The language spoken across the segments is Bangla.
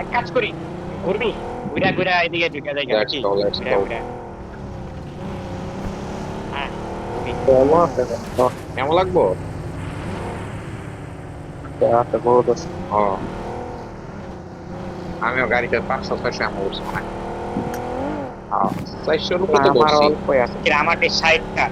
এক কাজ করি, ঘুরবি, ঘুরা ঘুরা এদিকে ঢুকে যাই লেটস নাকি? গো লেটস ঘুরা গো ঘুরা, হ্যাঁ ঘুরি। কেমন আছে কেমন লাগবো? রাতে বহুত আছে ও আমিও গাড়িতে 500-600 এমন উঠছি মনে হয়। 400 না, রুপে তো আমার ধরছি। অল্পই আছে, কি আমার 60টা।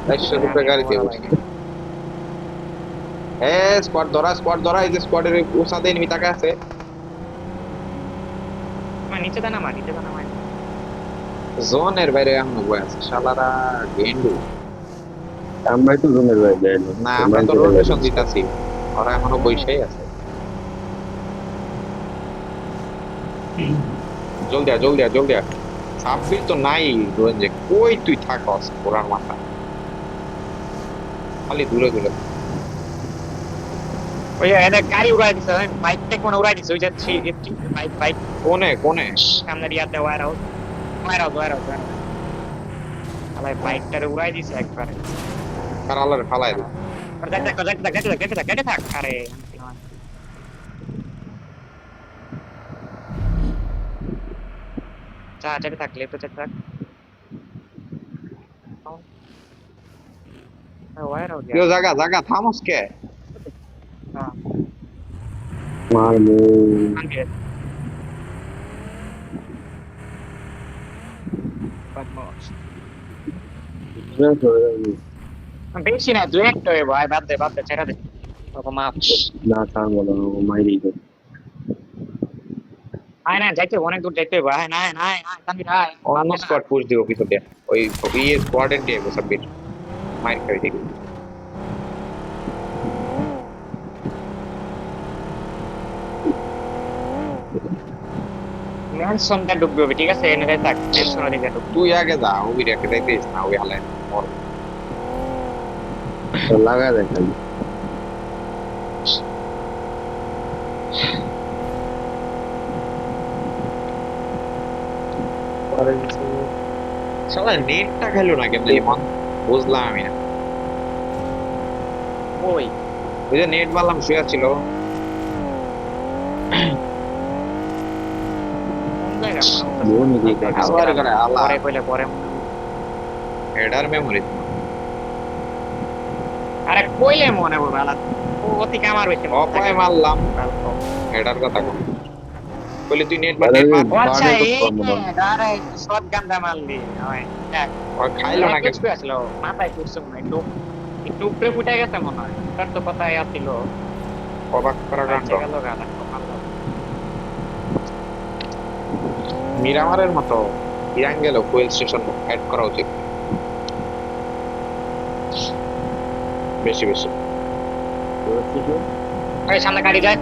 400 রুপে আমি গাড়িতে মরা উঠছি। লাগে। এ স্কোয়াড ধরা এই যে স্কোয়াডের উসাদে এনিমি তাকা আছে। আমার নিচে দানা মার, নিচে দানা মার। জোনের বাইরে এখনো বয়ে আছে শালারা গেন্ডু। আমরাই তো জুমের বাইরে যাই না না আমরা তোমরাই তো চলে রোটেশন যাচ্ছি দিতাছি, ওরা এখনো বইসাই আছে। জলদি আ সাব্বির তো নাই। রঞ্জে কই তুই থাকস ওরার মাথা, খালি দূরে দূরে। ওই এনে গাড়ি উড়াই দিছে, বাইকটা কোন উড়াই দিছে, ওই যে বাইক বাইক কোনে কোনে সামনের ইয়াতে ওয়ার আউট আলাই বাইকটারে উড়াই দিছে একবারে। কার আলার ফালাই দে। আর দেখতে থাক আরে। চা যেতে থাক, লেফট যেতে থাক। ওয়ার আউট কেউ জাগা জাগা থামস কে? হ্যাঁ মারমু হান্ড্রেড বদমাশ। চলে যাবি বেশি না, দু একটা ভাই, বাদ দে ছেড়ে দে। বাবা মাপ। না থামবো না মাইরি তো আয় না, যাইতে অনেক দূর যাইতে হবে, আয় না আয় না আয় না তানভীর আয়, বাদ অন্য দে না। স্কোয়াড পুশ দিব পিছন দিয়ে। ওই ইয়ে স্কোয়াডের দিয়ে সাব্বির মাইর খাই দেখি। ম্যানসনটা ডুববে হবে, ঠিক আছে এনে যাই থাক, ম্যানসন ওদিকে ডুব। তুই আগে যা, ওই রেখে যাইতেছিস না, ওই হালে মর। লাগা দেয় খালি শালা নেটটা খেলো না কেমন মন, বুঝলাম আমি না। ওই ওই যে নেট মারলাম শুয়ে ছিল। কোন জায়গা মনে বোন হচ্ছে দিকে আবার করে আল্লাহ পরে কইলে পরে মনে হবে। Header memory. আরে কইলে মনে হবে আলাদা, ও অতি কামার হইছে অপায় মারলাম হেডার কথা কোন বলি, তুই নেট মার আরে নেট মার। ও আচ্ছা বাড়ে তো এই কম না আরে শটগান দা মারলি হয় দেখ। ওই খাইলো না প্যাকেজ পে আসলো মাথায় করছে মনে হয়, একটু একটু উপরে ফুটে গেছে মনে হয়, তার তো কথাই আসছিল। অবাক করা কাণ্ড। গেল গান মারলো। মিরামারের মতো ইরান গেল ফুয়েল স্টেশন অ্যাড করা উচিত বেশি বেশি। আরে সামনে গাড়ি যায়।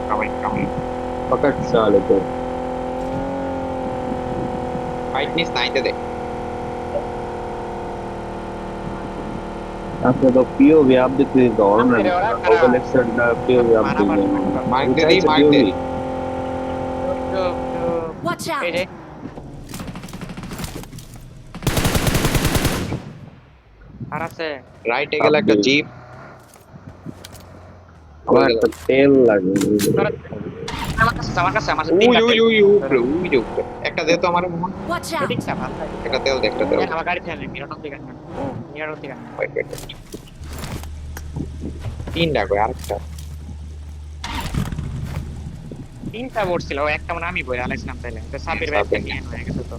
কামাই কামাই पकड़ साले को ফাইট নিস নাইতে দে। आपने तो पीओवी आप देखते हैं और ना সামনে রে ওরা খারাপ। ओवल एक्सेट का पीओवी आप মারামার देखते हैं মার্ক দে ऊंचाई দি से মার্ক দে। पीओवी Watch এই out! যে আর আছে রাইটে গেল একটা জিপ। আমার একটা তেল লাগে আমার কাছে উই তিনটা উই তেল। উই উপরে উই যে উপরে একটা দে তো আমার মোহন। Watch out! ঠিক আছে ভালো লাগে। একটা তেল দে একটা তেল। আমার গাড়ি ফেলে মিরানোর দিকে না, মিরানোর দিকে না। ওয়েট ওয়েট তিনটা কই আরেকটা। তিনটা বোর্ড ছিল, একটা মানে আমি বই আলাইছিলাম তাইলে তো সাবির ব্যাগটা সাবির নিয়ে হয়ে গেছে তো।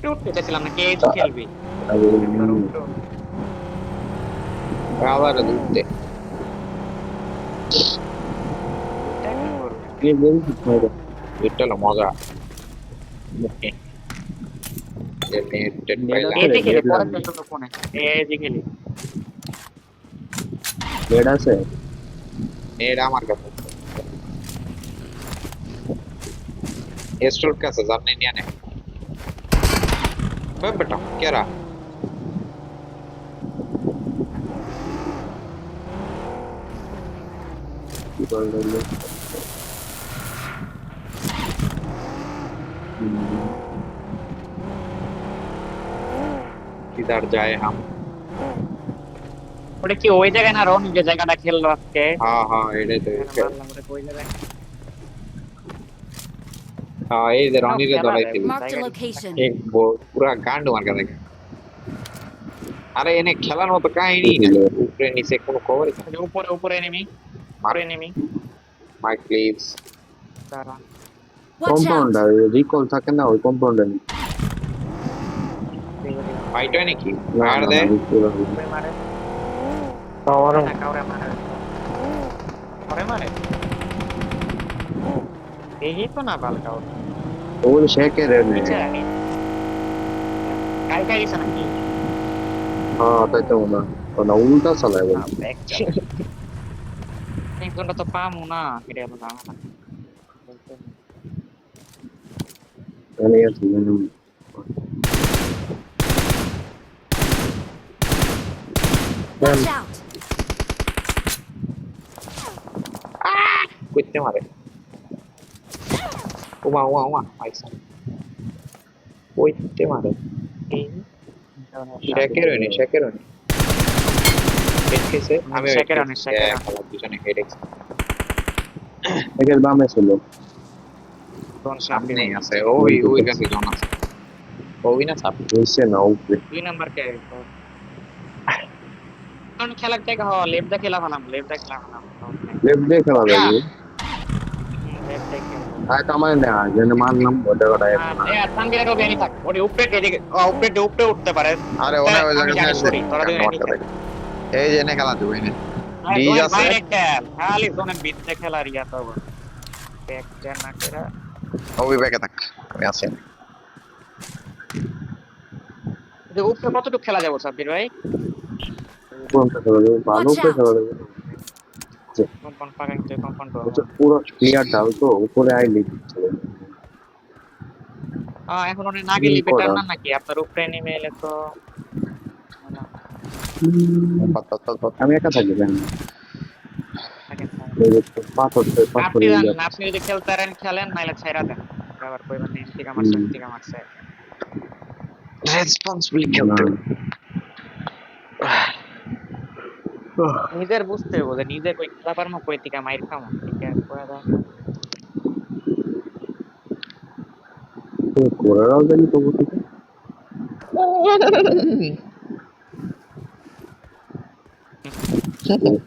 টুট পেতেছিলাম না, কে খেলবি আবার দুধ দে। ये बोल कितना দুধটা হলো মজা। নেট টেট পাইলাম। এই দিকে রে, পরে দেখো ফোনে এই দিকে রে। बेड़ा से নেট আমার কাছে স্টোর কাছে জান নিয়ে নে। ওই বেটা কেরা किधर जाए हम। ওটা কি ওই জায়গায় না রন যে জায়গাটা খেললো আজকে হ্যাঁ হ্যাঁ এটাই তো মারলাম ওটা ওই জায়গায় হ্যাঁ এই যে রনিরে ধরাই দিল Marked a location. এক পুরা গান্ড মার্কা দেখে আরে এনে খেলার মতো কাহিনী নাই উপরে নিচে কোনো কভারই নাই উপরে উপরে এনিমি উপরে এনিমি মাইক প্লিজ দাঁড়া Watch out! কম্পাউন্ডার রিকল থাকে না ওই কম্পাউন্ডার ফাইট হয় নাকি না আর না দে উপরে মারে কাউরে কাউরে মারে কাউরে মারে এই তো না বাল কাউরে ওই শেকের নে নিচে আনি কাই কাই গেছে নাকি হ্যাঁ তাই তো না উল্টা চালায় বল এই কোনটা তো পামু না এটা হলো না মানে আছে জানো Watch out! কইতে মারে ওমা ওমা ওমা আইসা কইতে মারে এই শেকের হয়নি দেখেছে আমি শেকের হয়নি, শেকের হয়নি। খেলা দুজনে হেডেক একের বামে ছিল কোন সামনে সামনে আছে ওই ওই কাছে জন আছে ওই না সাপ হইছে না উপরে দুই নাম্বার কে কোন খেলার জায়গা হ লেফট দা খেলা হলাম লেফট দা খেলা হলাম লেফট দিয়ে খেলা যাবে লেফট দা খেলা আর কামাই না যেন মারলাম ওটা ওটা এ তানগিরা রবি আনি থাক ওরে উপরে এদিকে উপরে উপরে উঠতে পারে আরে ওনে ওই আমি জায়গায় জানি, sorry, তোরা দুজন এদিকে। এই যে এনে খেলা দেবো এনে আরে বীজ ওই আছে? বাইরে খেল খালি জোনের ভিতরে খেলা রিয়া তো ব্যাক টেন না করে ওই ব্যাগে থাক আমি আছি যে উপরে কতটুকু খেলা যাবো সাব্বির ভাই কোনটা খেলা যাবে ভালো করে খেলা যাবে কম্পাউন্ড পাকাই তো কম্পাউন্ড হচ্ছে পুরো ক্লিয়ার ডাল তো উপরে আইলে চলে এখন ওনে না গেলি কি বেটার করা? না নাকি আপনার উপরে নেমে এলে তো আমি একা থাকি জানি পাথর আপনি জানেন আপনি যদি খেলতে পারেন খেলেন নাইলে ছাইরা দেন আবার কইবেন নেম থেকে মারছে রেসপন্সিবলি খেলতে হবে। নিজের বুঝতে হবে যে নিজে কই খেলা পারমু কই থেকে মাইর খামু ঠিক আছে কইরা দাও কোরাও জানি তো বুঝতে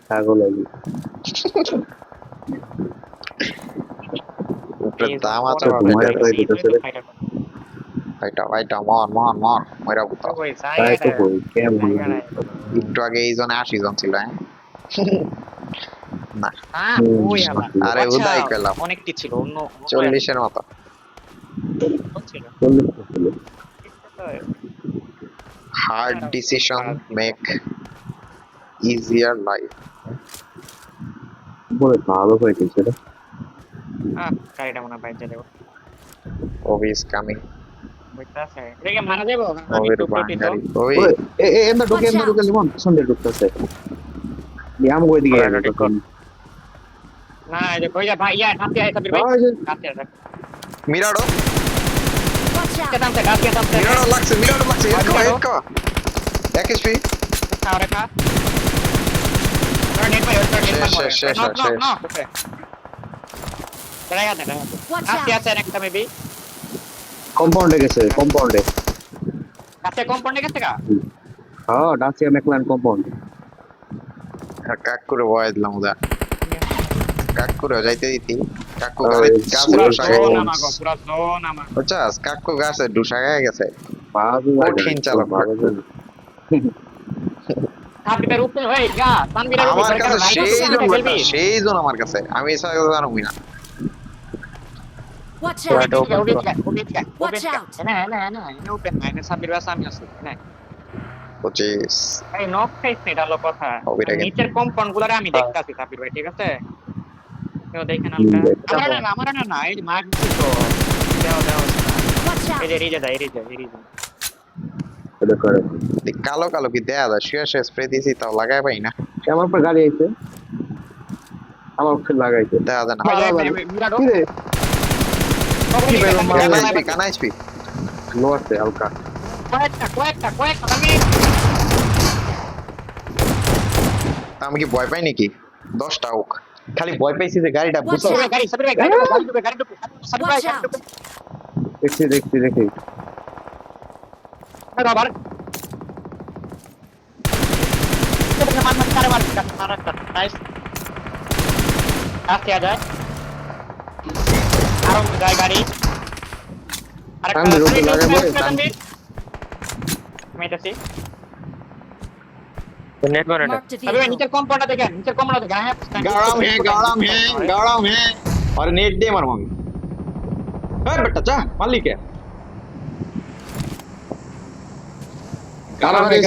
ছাগল লাগি উপরে দাম আছে তো ঘুমায় তো দিতেছে রে। ভাইটা মন ময়রা বুতা কই তাই তো জায়গা কই কেমন একটু আগে এই জনে 80 জন ছিল হ্যাঁ না ওই আলা আরে উদয় পেলাম অনেকটি ছিল অন্য 40 এর মতো ছিল hard decision make easier life বলে ভালো হইতেছে রে গাড়িটা মনে বাইরে যাবে ওবিস কামিং বুঝতাছে এটাকে মারা যাবো আমি ওবের তো প্রতি তো বাঙ্গারি ওই ওই এন্ড ঢুকে লিমন সন্ধ্যে ঢুকতেছে দিয়াম কই দিকে না এই যে কই যা ভাই ইয়া হাতে আইতা বীর ভাই হাতে রাখ মিরাডো Watch out! কেতাম থেকে কেতাম থেকে মিরাডো লাগছে এক এইচপি খাওয়া রেখা নেট ভাই ওটা নেট ভাই শেষ। না ওকে দাঁড়ায়া দাঁড়ায়া Watch আসতে out! আছে একটা মেবি কম্পাউন্ডে গেছে কম্পাউন্ডে কাছে কম্পাউন্ডে গেছে কা হ্যাঁ ডাসিয়া মেকলান কম্পাউন্ড কাক করে ভয় দিলাম ওদা কাক করে যাইতে দিতি কাকু ওই গাছে পুরো ডুসা গেছে জোন আমাগো পুরো জোন আমাগো বুঝছাস কাকু গাছে ডুসা গেছে বাজু কঠিন চালক। হাতিটার উপরে হই গা তানবিরের উপরে আমার কাছে খেলবি সেই জন আমার কাছে আমি এসা জানি না Watch Watch out! Watch out! না ওপেন না সাবির বাসা আমি আছি না 25 এই নক খাইছ এটা হলো কথা ওইটা কেন? নিচের কম্পাউন্ড গুলারে আমি দেখতাছি সাবির ভাই ঠিক আছে কেউ দেখেন হালকা আমার না এই মার্ক দিছি তো দাও Watch এই out! যে রিজে যায় এটা করে কালো কালো কি দেয়া যায় শেষ স্প্রে দিছি তাও লাগাই পাই না আমার উপর গাড়ি আইছে আমার উপর লাগাইছে দেয়া যায় না মিরাডো কানা এইচপি লো আছে হালকা কয়েকটা আমি তা আমি কি ভয় পাই নাকি 10টা হোক খালি ভয় পাইছি যে গাড়িটা Watch বুঝছো out. সাবির ভাই গাড়ি ঢুকে, গাড়ি ঢুকে, সাবির ভাই Watch গাড়ি out. ঢুকে। দেখছি আরে বাবা মার কারে মার নাইস আস্তে আ যায় আরো যায় গাড়ি আরেকটা সামনে রোডে লাগাবো, মেটাছি नेट मारो Marked a সাবির ভাই vehicle. নিচের কম্পাউন্ডটা দেখেন নিচের কম্পাউন্ডটা দেখেন হ্যাঁ गरम है और नेट दे मारो मम्मी अरे बेटा जा मालिक है गरम है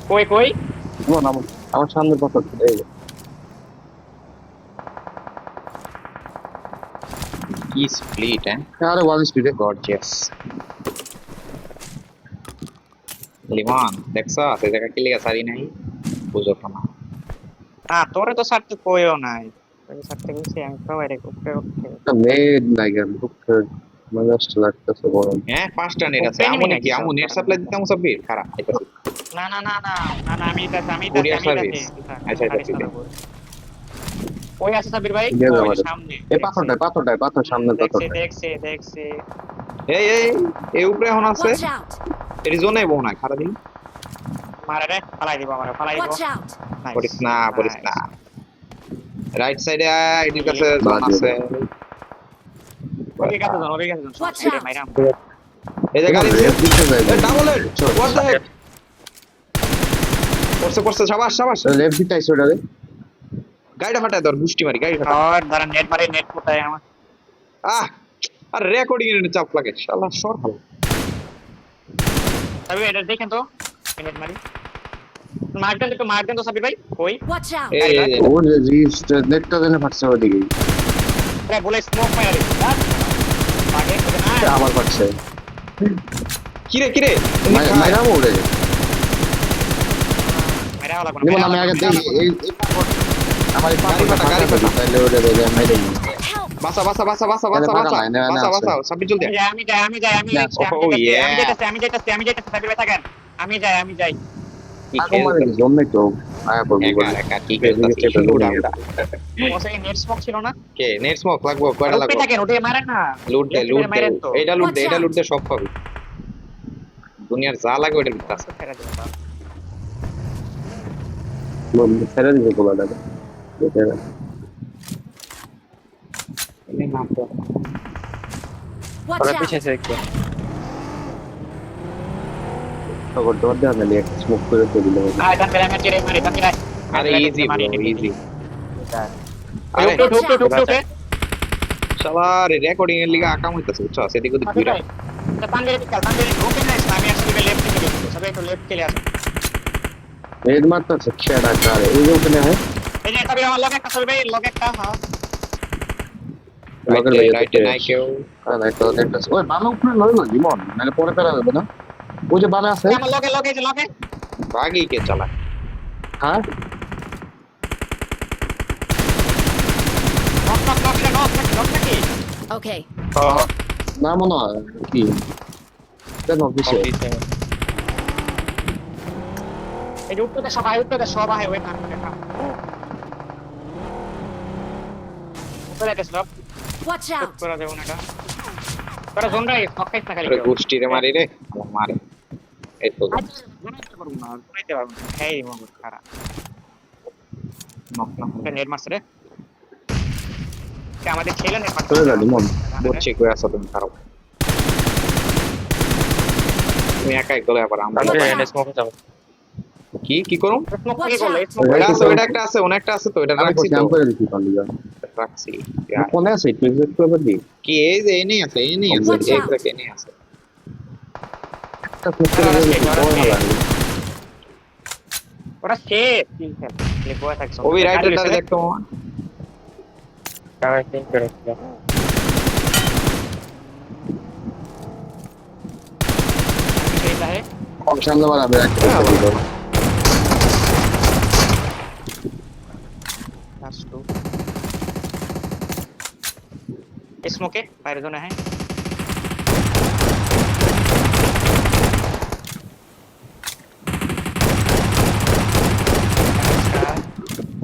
কই কই আমার সামনে কত এই की स्प्लिट है আরে ওয়ান স্পিডে गॉर्जियस लिमोन देखसा से जगह के लिए सारी नहीं बुझो ना না তোরে তো সারতে কইও নাই তোরে সারতে গেছি আমি সবাই রে উপরে উঠতে একটা মেড লাগে খুব মজাষ্ট লাগতেছে বড় হ্যাঁ পাঁচটা নেট আছে আমু নাকি আমু নেট সাপ্লাই দিতাম সব বের খারাপ আইতাছে না না না না না না আমি Courier service? আচ্ছা, আচ্ছা, ঠিক আছে। ওই আছে সাবির ভাই দিয়ে দাও ওই আমাদের। সামনে এই পাথর সামনে পাথরটা দেখছে এই উপরে হন আছে Watch out. এর জন্য বউ না খারাপ দিন মারে রে ফালাই দিব ফালাই দিব Watch out. পড়িস না রাইট সাইডে এটির কাছে জন আছে ওকে কাছে জন Watch এই out. মাইরাম এই যে গাড়ি লেফট দিকে যাই double head what the head পড়ছে শাবাশ লেফট দিকে আইছো ওটা রে গাড়িটা ফাটায় ধর গুষ্টি মারি গাড়ি ফাটা আর ধরেন নেট মারে নেট কোথায় আমার আহ আর রেকর্ডিং এর চাপ লাগে শালা সর ভালো সাবির ভাই এটা দেখেন তো নেট মারি মার্কেন তো সাবির ভাই কই Watch out. এই ও যে রেজিস্টার নেটটা দেনে ফাটছে ওদিকে আরে বলে স্মোক মারি আগে না আমার ফাটছে কিরে মাইরা ওরে মেরা হলা কোন নিমন আমি আগে দেখি এই আমার এই পাথরটা গাড়ি ফাটা। তাইলে ওরে দেবে মাইরা Help. বাসা সাবি চল দে আমি যাই Oh, yeah. আমি যাইতাছি সাবির ভাই থাকেন আমি যাই আগো মানে জমে তো আয়া পড়বো বলে একা ঠিক এদিকে চেপে আছে ওসে নেট স্মোক ছিল না কে নেট স্মোক লাগবো কয়টা ওকে লাগবো থাকেন ওটা মারেন না লুট দে মারেন তো এটা লুট দে সব পাবি দুনিয়ার যা লাগে ওটা লুট আছে ফেরা দিও বাবা। ছেড়ে দিবে কোলাটা দেখে না Watch और out. पीछे से देखो তখন তোর দেওয়া নালি একটা স্মোক করে তো দিল আয় দান বেলা মেরে মারি দান বেলা আরে ইজি ইজি আরে আরে ঢুক শালা রেকর্ডিং এর লিগে আকাম হইতাছে বুঝছো সেদিক ওদিক ঘুরা তা পাঙ্গের দিকে পাঙ্গের ওকে না আমি আসলে লেফট থেকে দেখছি সবাই একটু লেফট কে আসে রেড মারতেছে খেড়া কারে এই যে ওখানে হয় এই যে তবে আমার লগে একটা সবাই লগে একটা হ্যাঁ রাইটে নাই কেউ আরে তো একটা ওই বামে উপরে লই না জীবন নালে পরে পেরা যাবে না ওই যে বামে আছে আমার লগে যে লগে ভাগি কে চালা হ্যাঁ নক নাকি Okay. না মনে হয় কি কেন কিসে এই যে উত্তরটা সবাই ওই কান দেখা উপরে একটা স্লপ Watch out. করে দেব না এটা তোরা জোন রাই সকাই না খালি গোষ্ঠী রে মারি রে আমার মারে এই তো গুনাইতে পারবো না এই মগজ খারাপ নক না নেট মারছে রে আমাদের ছেলে নেট মারছে চলে যা জীবন বুঝছি কই আছো তুমি খারাপ তুমি একাই গলে আবার আমরা एंड स्मोक जाओ কি করুম স্মোক কি করলে ওটা আছে ওটা একটা আছে অনেকটা আছে তো এটা আমি রাখছি তো ক্যাম্প করে দিছি পালি যা রাখছি কোনে আছে তুই যে করে দি কি এই যে এনে আছে Watch out. exact এনে আছে একটা ক্লিক করে দিই ওরা সে ঠিক আছে লেখো থাকছো ওই রাইটারটা দেখতো क्या थिंक करो এটা है অপশন দেওয়ার আমি একটা দিব लास्ट टू स्मोके বাইরে জোনে है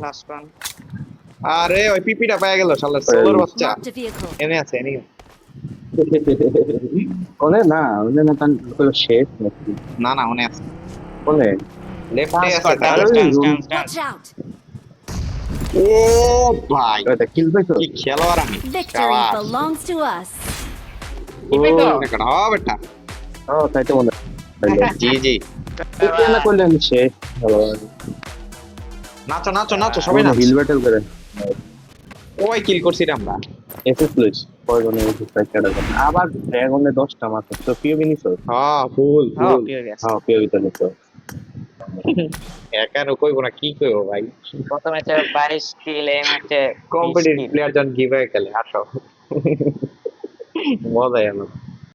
লাস্ট ওয়ান আরে ওই পিপিটা পাওয়া গেল শালার সোলোর বাচ্চা Marked a vehicle. এনে আছে এনে কোনে না ওনে না তান হলো শেষ নাকি না না ওনে আছে কোনে লেফটে আছে স্কোয়াড তার ডান্স ডান্স Watch out. ও ভাই এটা কিল পাইছো কি খেলোয়াড় আমি Victory belongs to us. কি পেতো দেখো বেটা ও তাই তো মনে জি জি এটা না করলে আমি শেষ ভালো নাচো নাচো নাচো সবাই নাচ হিল ব্যাটেল করে ওই কিল করছি রে আমরা এসএস প্লেস পয়জনে এসএস প্যাকেট আবার ড্রাগনে 10টা মাত্র তো পিওবি নিছো হ্যাঁ ফুল হ্যাঁ ফুল ঠিক আছে হ্যাঁ পিওবি তো নিছো একা কইব না কি কইব ভাই প্রথমে 22 কিল এই ম্যাচে কম্পিটিটিভ প্লেয়ার জন গিভ খেলে আসো মজা এলো